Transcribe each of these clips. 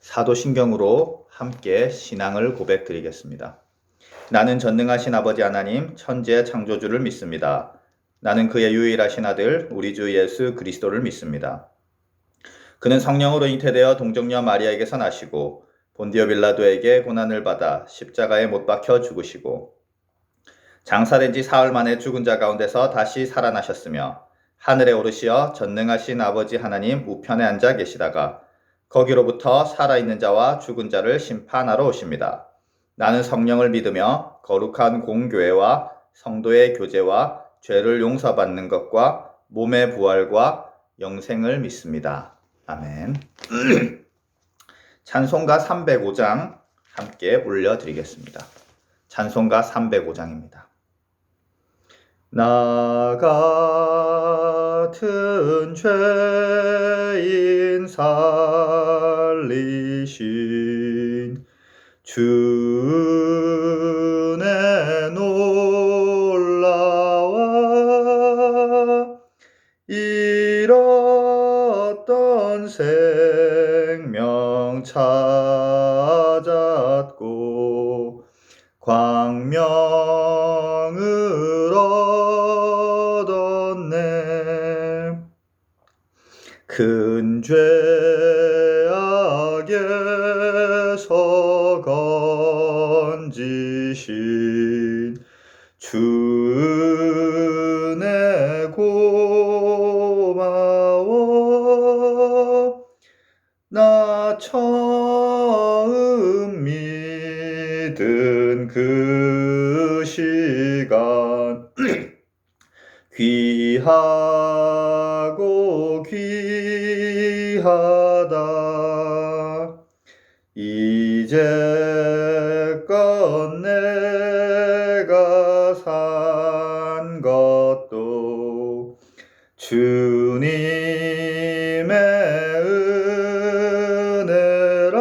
사도신경으로 함께 신앙을 고백드리겠습니다. 나는 전능하신 아버지 하나님 천지의 창조주를 믿습니다. 나는 그의 유일하신 아들 우리 주 예수 그리스도를 믿습니다. 그는 성령으로 잉태되어 동정녀 마리아에게서 나시고 본디오 빌라도에게 고난을 받아 십자가에 못 박혀 죽으시고 장사된 지 사흘 만에 죽은 자 가운데서 다시 살아나셨으며 하늘에 오르시어 전능하신 아버지 하나님 우편에 앉아 계시다가 거기로부터 살아있는 자와 죽은 자를 심판하러 오십니다. 나는 성령을 믿으며 거룩한 공교회와 성도의 교제와 죄를 용서받는 것과 몸의 부활과 영생을 믿습니다. 아멘. 찬송가 305장 함께 올려드리겠습니다. 찬송가 305장입니다. 나 같은 죄인 살리신 주의 놀라와 잃었던 생명 찾았고 광명을 얻었네. 큰 죄악에서 건지신 주은혜 고마워. 나 처음 믿은 그 시간 귀하고 귀하다. 이제껏 내가 산 것도 주님의 은혜라.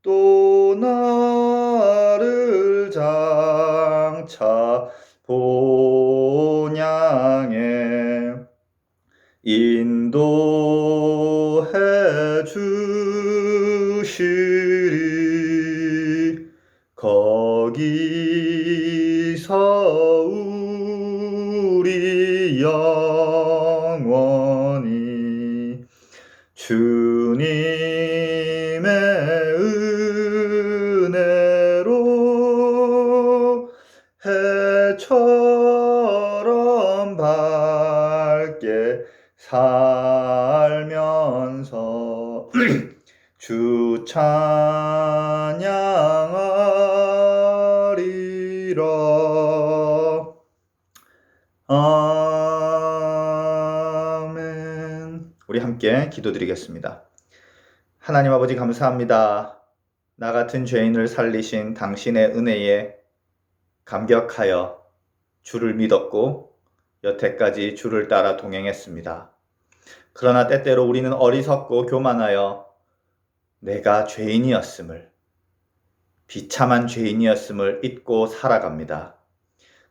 또 나를 장차 본향에 인도해 주시리. 거기서 우리 영원히 주님의 은혜로 해처럼 밝게 살면서 주 찬양하리라. 아멘. 우리 함께 기도드리겠습니다. 하나님 아버지 감사합니다. 나 같은 죄인을 살리신 당신의 은혜에 감격하여 주를 믿었고 여태까지 주를 따라 동행했습니다. 그러나 때때로 우리는 어리석고 교만하여 내가 죄인이었음을, 비참한 죄인이었음을 잊고 살아갑니다.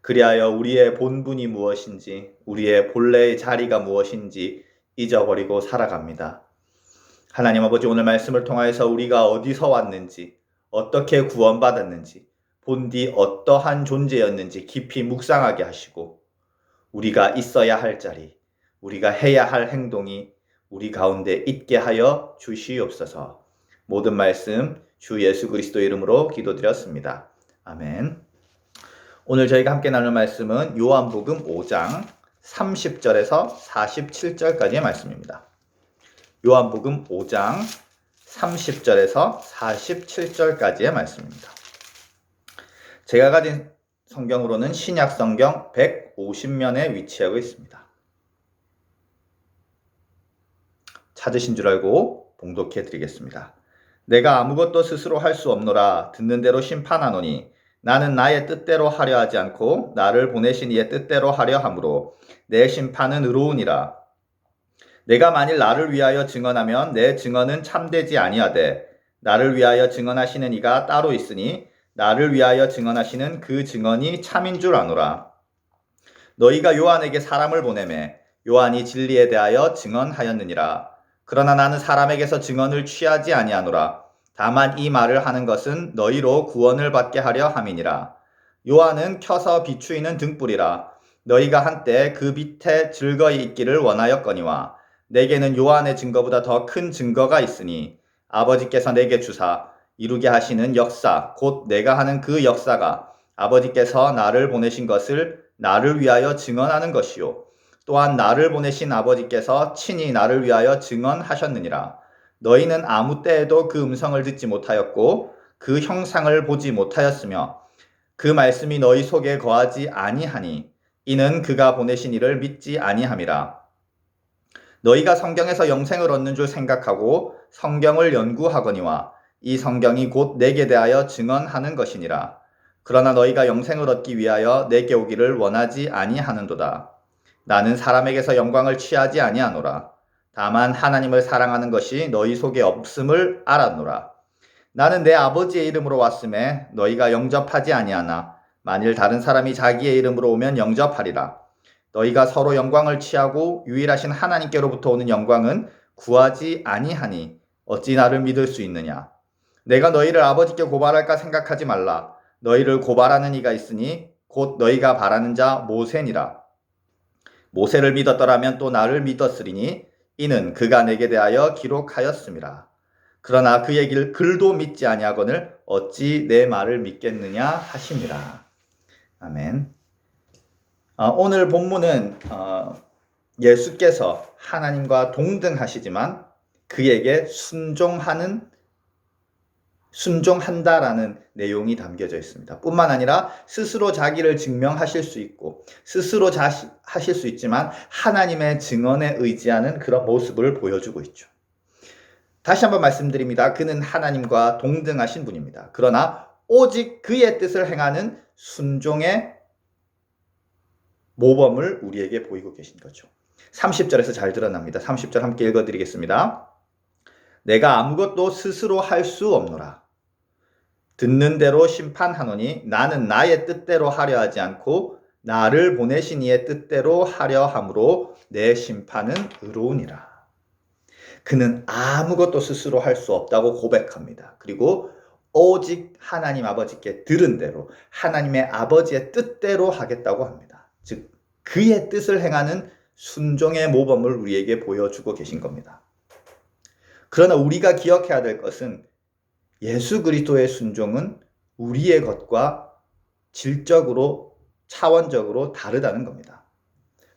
그리하여 우리의 본분이 무엇인지, 우리의 본래의 자리가 무엇인지 잊어버리고 살아갑니다. 하나님 아버지, 오늘 말씀을 통하여서 우리가 어디서 왔는지, 어떻게 구원받았는지, 본디 어떠한 존재였는지 깊이 묵상하게 하시고 우리가 있어야 할 자리, 우리가 해야 할 행동이 우리 가운데 있게 하여 주시옵소서. 모든 말씀 주 예수 그리스도 이름으로 기도드렸습니다. 아멘. 오늘 저희가 함께 나눌 말씀은 요한복음 5장 30절에서 47절까지의 말씀입니다. 요한복음 5장 30절에서 47절까지의 말씀입니다. 제가 가진 성경으로는 신약 성경 150면에 위치하고 있습니다. 찾으신 줄 알고 봉독해 드리겠습니다. 내가 아무것도 스스로 할 수 없노라. 듣는 대로 심판하노니 나는 나의 뜻대로 하려 하지 않고 나를 보내신 이의 뜻대로 하려 함으로 내 심판은 의로우니라. 내가 만일 나를 위하여 증언하면 내 증언은 참되지 아니하되 나를 위하여 증언하시는 이가 따로 있으니 나를 위하여 증언하시는 그 증언이 참인 줄 아노라. 너희가 요한에게 사람을 보내매 요한이 진리에 대하여 증언하였느니라. 그러나 나는 사람에게서 증언을 취하지 아니하노라. 다만 이 말을 하는 것은 너희로 구원을 받게 하려 함이니라. 요한은 켜서 비추이는 등불이라. 너희가 한때 그 밑에 즐거이 있기를 원하였거니와 내게는 요한의 증거보다 더 큰 증거가 있으니 아버지께서 내게 주사 이루게 하시는 역사 곧 내가 하는 그 역사가 아버지께서 나를 보내신 것을 나를 위하여 증언하는 것이요 또한 나를 보내신 아버지께서 친히 나를 위하여 증언하셨느니라. 너희는 아무 때에도 그 음성을 듣지 못하였고 그 형상을 보지 못하였으며 그 말씀이 너희 속에 거하지 아니하니 이는 그가 보내신 이를 믿지 아니함이라. 너희가 성경에서 영생을 얻는 줄 생각하고 성경을 연구하거니와 이 성경이 곧 내게 대하여 증언하는 것이니라. 그러나 너희가 영생을 얻기 위하여 내게 오기를 원하지 아니하는도다. 나는 사람에게서 영광을 취하지 아니하노라. 다만 하나님을 사랑하는 것이 너희 속에 없음을 알았노라. 나는 내 아버지의 이름으로 왔음에 너희가 영접하지 아니하나 만일 다른 사람이 자기의 이름으로 오면 영접하리라. 너희가 서로 영광을 취하고 유일하신 하나님께로부터 오는 영광은 구하지 아니하니 어찌 나를 믿을 수 있느냐. 내가 너희를 아버지께 고발할까 생각하지 말라. 너희를 고발하는 이가 있으니 곧 너희가 바라는 자 모세니라. 모세를 믿었더라면 또 나를 믿었으리니 이는 그가 내게 대하여 기록하였음이라. 그러나 그의 글도 믿지 아니하거늘 어찌 내 말을 믿겠느냐 하심이라. 아멘. 오늘 본문은 예수께서 하나님과 동등하시지만 그에게 순종한다라는 내용이 담겨져 있습니다. 뿐만 아니라 스스로 자기를 증명하실 수 있고 스스로 하실 수 있지만 하나님의 증언에 의지하는 그런 모습을 보여주고 있죠. 다시 한번 말씀드립니다. 그는 하나님과 동등하신 분입니다. 그러나 오직 그의 뜻을 행하는 순종의 모범을 우리에게 보이고 계신 거죠. 30절에서 잘 드러납니다. 30절 함께 읽어드리겠습니다. 내가 아무것도 스스로 할 수 없노라. 듣는 대로 심판하노니 나는 나의 뜻대로 하려 하지 않고 나를 보내신 이의 뜻대로 하려 함으로 내 심판은 의로우니라. 그는 아무것도 스스로 할 수 없다고 고백합니다. 그리고 오직 하나님 아버지께 들은 대로 하나님의 아버지의 뜻대로 하겠다고 합니다. 즉 그의 뜻을 행하는 순종의 모범을 우리에게 보여주고 계신 겁니다. 그러나 우리가 기억해야 될 것은 예수 그리스도의 순종은 우리의 것과 질적으로 차원적으로 다르다는 겁니다.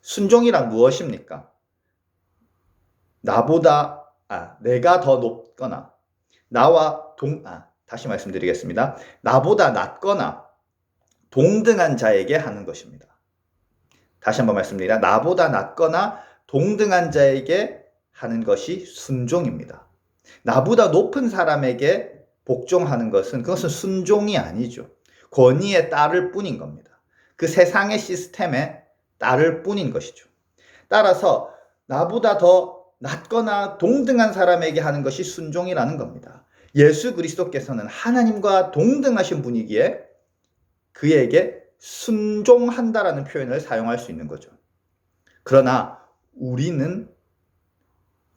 순종이란 무엇입니까? 내가 더 높거나 다시 말씀드리겠습니다. 나보다 낫거나 동등한 자에게 하는 것입니다. 다시 한번 말씀드립니다. 나보다 낫거나 동등한 자에게 하는 것이 순종입니다. 나보다 높은 사람에게 복종하는 그것은 순종이 아니죠. 권위에 따를 뿐인 겁니다. 그 세상의 시스템에 따를 뿐인 것이죠. 따라서 나보다 더 낫거나 동등한 사람에게 하는 것이 순종이라는 겁니다. 예수 그리스도께서는 하나님과 동등하신 분이기에 그에게 순종한다라는 표현을 사용할 수 있는 거죠. 그러나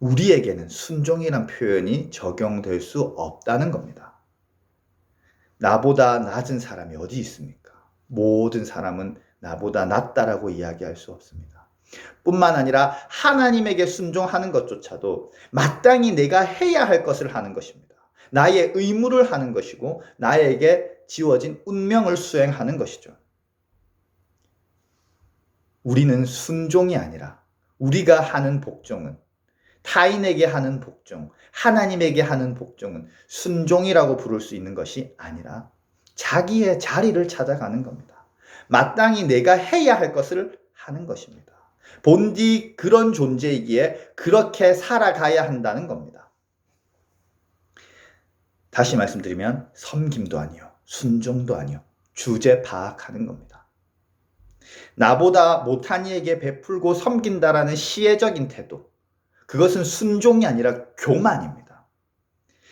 우리에게는 순종이란 표현이 적용될 수 없다는 겁니다. 나보다 낮은 사람이 어디 있습니까? 모든 사람은 나보다 낫다라고 이야기할 수 없습니다. 뿐만 아니라 하나님에게 순종하는 것조차도 마땅히 내가 해야 할 것을 하는 것입니다. 나의 의무를 하는 것이고 나에게 지워진 운명을 수행하는 것이죠. 우리는 순종이 아니라 우리가 하는 복종은 타인에게 하는 복종, 하나님에게 하는 복종은 순종이라고 부를 수 있는 것이 아니라 자기의 자리를 찾아가는 겁니다. 마땅히 내가 해야 할 것을 하는 것입니다. 본디 그런 존재이기에 그렇게 살아가야 한다는 겁니다. 다시 말씀드리면 섬김도 아니요, 순종도 아니요, 주제 파악하는 겁니다. 나보다 못한 이에게 베풀고 섬긴다라는 시혜적인 태도, 그것은 순종이 아니라 교만입니다.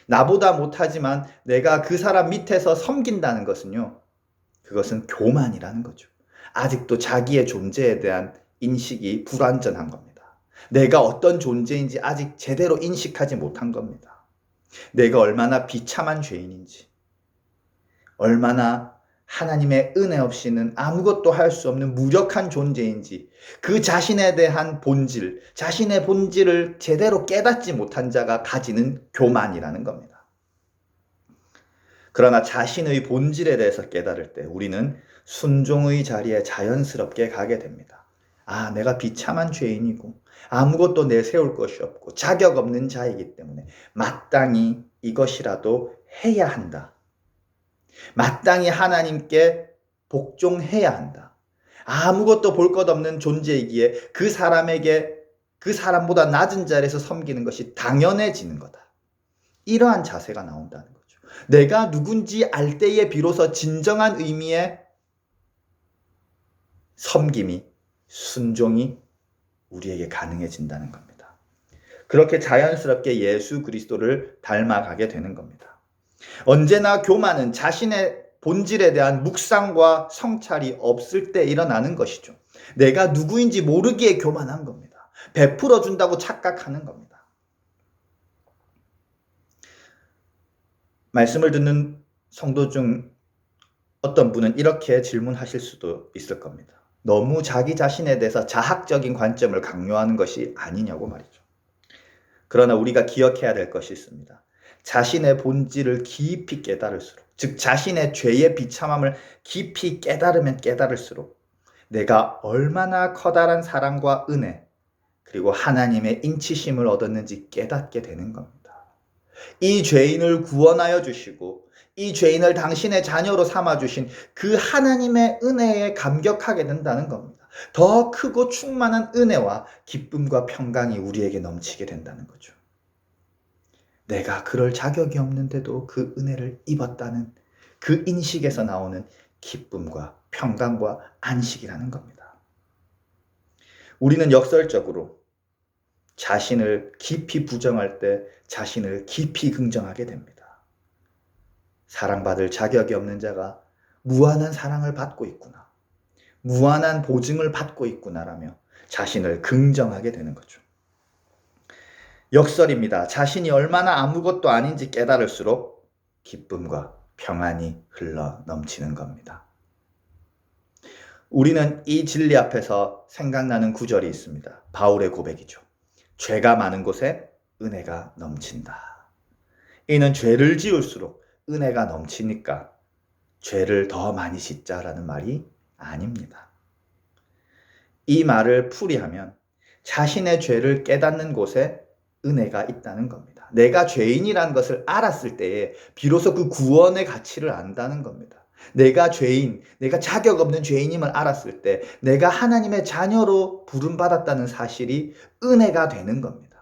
나보다 못하지만 내가 그 사람 밑에서 섬긴다는 것은요, 그것은 교만이라는 거죠. 아직도 자기의 존재에 대한 인식이 불완전한 겁니다. 내가 어떤 존재인지 아직 제대로 인식하지 못한 겁니다. 내가 얼마나 비참한 죄인인지, 얼마나 하나님의 은혜 없이는 아무것도 할 수 없는 무력한 존재인지, 그 자신에 대한 본질, 자신의 본질을 제대로 깨닫지 못한 자가 가지는 교만이라는 겁니다. 그러나 자신의 본질에 대해서 깨달을 때 우리는 순종의 자리에 자연스럽게 가게 됩니다. 아, 내가 비참한 죄인이고 아무것도 내세울 것이 없고 자격 없는 자이기 때문에 마땅히 이것이라도 해야 한다. 마땅히 하나님께 복종해야 한다. 아무것도 볼 것 없는 존재이기에 그 사람에게 그 사람보다 낮은 자리에서 섬기는 것이 당연해지는 거다. 이러한 자세가 나온다는 거죠. 내가 누군지 알 때에 비로소 진정한 의미의 섬김이, 순종이 우리에게 가능해진다는 겁니다. 그렇게 자연스럽게 예수 그리스도를 닮아가게 되는 겁니다. 언제나 교만은 자신의 본질에 대한 묵상과 성찰이 없을 때 일어나는 것이죠. 내가 누구인지 모르기에 교만한 겁니다. 베풀어 준다고 착각하는 겁니다. 말씀을 듣는 성도 중 어떤 분은 이렇게 질문하실 수도 있을 겁니다. 너무 자기 자신에 대해서 자학적인 관점을 강요하는 것이 아니냐고 말이죠. 그러나 우리가 기억해야 될 것이 있습니다. 자신의 본질을 깊이 깨달을수록, 즉 자신의 죄의 비참함을 깊이 깨달으면 깨달을수록 내가 얼마나 커다란 사랑과 은혜, 그리고 하나님의 인치심을 얻었는지 깨닫게 되는 겁니다. 이 죄인을 구원하여 주시고 이 죄인을 당신의 자녀로 삼아주신 그 하나님의 은혜에 감격하게 된다는 겁니다. 더 크고 충만한 은혜와 기쁨과 평강이 우리에게 넘치게 된다는 거죠. 내가 그럴 자격이 없는데도 그 은혜를 입었다는 그 인식에서 나오는 기쁨과 평강과 안식이라는 겁니다. 우리는 역설적으로 자신을 깊이 부정할 때 자신을 깊이 긍정하게 됩니다. 사랑받을 자격이 없는 자가 무한한 사랑을 받고 있구나, 무한한 보증을 받고 있구나라며 자신을 긍정하게 되는 거죠. 역설입니다. 자신이 얼마나 아무것도 아닌지 깨달을수록 기쁨과 평안이 흘러 넘치는 겁니다. 우리는 이 진리 앞에서 생각나는 구절이 있습니다. 바울의 고백이죠. 죄가 많은 곳에 은혜가 넘친다. 이는 죄를 지을수록 은혜가 넘치니까 죄를 더 많이 짓자라는 말이 아닙니다. 이 말을 풀이하면 자신의 죄를 깨닫는 곳에 은혜가 있다는 겁니다. 내가 죄인이라는 것을 알았을 때에 비로소 그 구원의 가치를 안다는 겁니다. 내가 죄인, 내가 자격 없는 죄인임을 알았을 때 내가 하나님의 자녀로 부름받았다는 사실이 은혜가 되는 겁니다.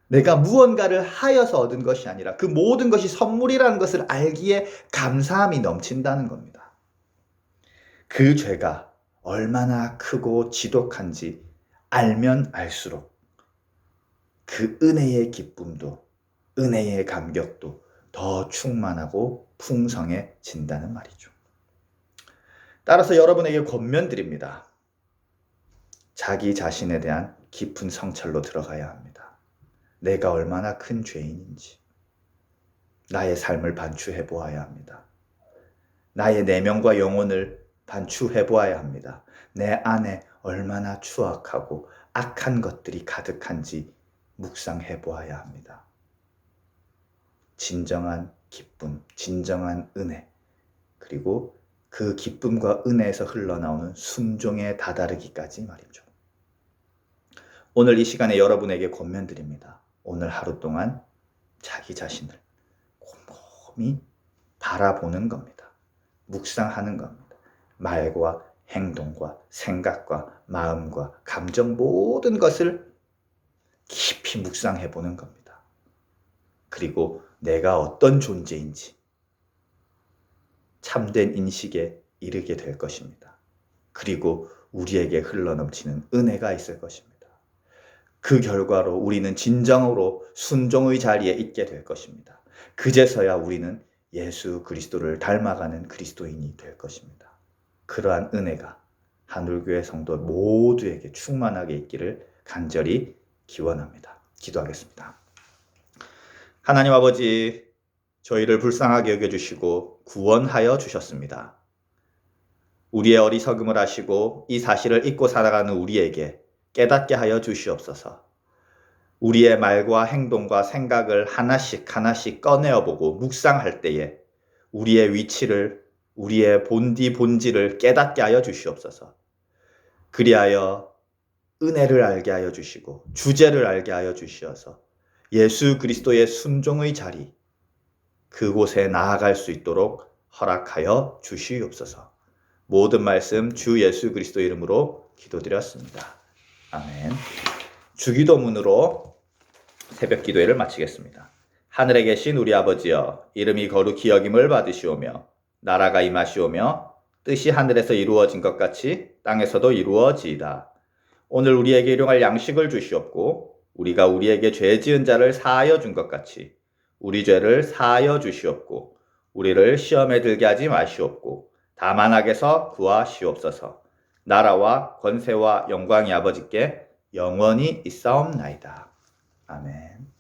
내가 무언가를 하여서 얻은 것이 아니라 그 모든 것이 선물이라는 것을 알기에 감사함이 넘친다는 겁니다. 그 죄가 얼마나 크고 지독한지 알면 알수록 그 은혜의 기쁨도, 은혜의 감격도 더 충만하고 풍성해진다는 말이죠. 따라서 여러분에게 권면드립니다. 자기 자신에 대한 깊은 성찰로 들어가야 합니다. 내가 얼마나 큰 죄인인지 나의 삶을 반추해 보아야 합니다. 나의 내면과 영혼을 반추해 보아야 합니다. 내 안에 얼마나 추악하고 악한 것들이 가득한지 묵상해 보아야 합니다. 진정한 기쁨, 진정한 은혜, 그리고 그 기쁨과 은혜에서 흘러나오는 순종에 다다르기까지 말이죠. 오늘 이 시간에 여러분에게 권면드립니다. 오늘 하루 동안 자기 자신을 곰곰이 바라보는 겁니다. 묵상하는 겁니다. 말과 행동과 생각과 마음과 감정 모든 것을 깊이 묵상해 보는 겁니다. 그리고 내가 어떤 존재인지 참된 인식에 이르게 될 것입니다. 그리고 우리에게 흘러넘치는 은혜가 있을 것입니다. 그 결과로 우리는 진정으로 순종의 자리에 있게 될 것입니다. 그제서야 우리는 예수 그리스도를 닮아가는 그리스도인이 될 것입니다. 그러한 은혜가 하늘교회 성도 모두에게 충만하게 있기를 간절히 기원합니다. 기도하겠습니다. 하나님 아버지, 저희를 불쌍하게 여겨주시고 구원하여 주셨습니다. 우리의 어리석음을 아시고 이 사실을 잊고 살아가는 우리에게 깨닫게 하여 주시옵소서. 우리의 말과 행동과 생각을 하나씩 하나씩 꺼내어보고 묵상할 때에 우리의 위치를, 우리의 본질을 깨닫게 하여 주시옵소서. 그리하여 은혜를 알게 하여 주시고 주제를 알게 하여 주시어서 예수 그리스도의 순종의 자리, 그곳에 나아갈 수 있도록 허락하여 주시옵소서. 모든 말씀 주 예수 그리스도 이름으로 기도드렸습니다. 아멘. 주기도문으로 새벽 기도회를 마치겠습니다. 하늘에 계신 우리 아버지여, 이름이 거룩히 여김을 받으시오며 나라가 임하시오며 뜻이 하늘에서 이루어진 것 같이 땅에서도 이루어지이다. 오늘 우리에게 일용할 양식을 주시옵고 우리가 우리에게 죄 지은 자를 사하여 준 것 같이 우리 죄를 사하여 주시옵고 우리를 시험에 들게 하지 마시옵고 다만 악에서 구하시옵소서. 나라와 권세와 영광이 아버지께 영원히 있사옵나이다. 아멘.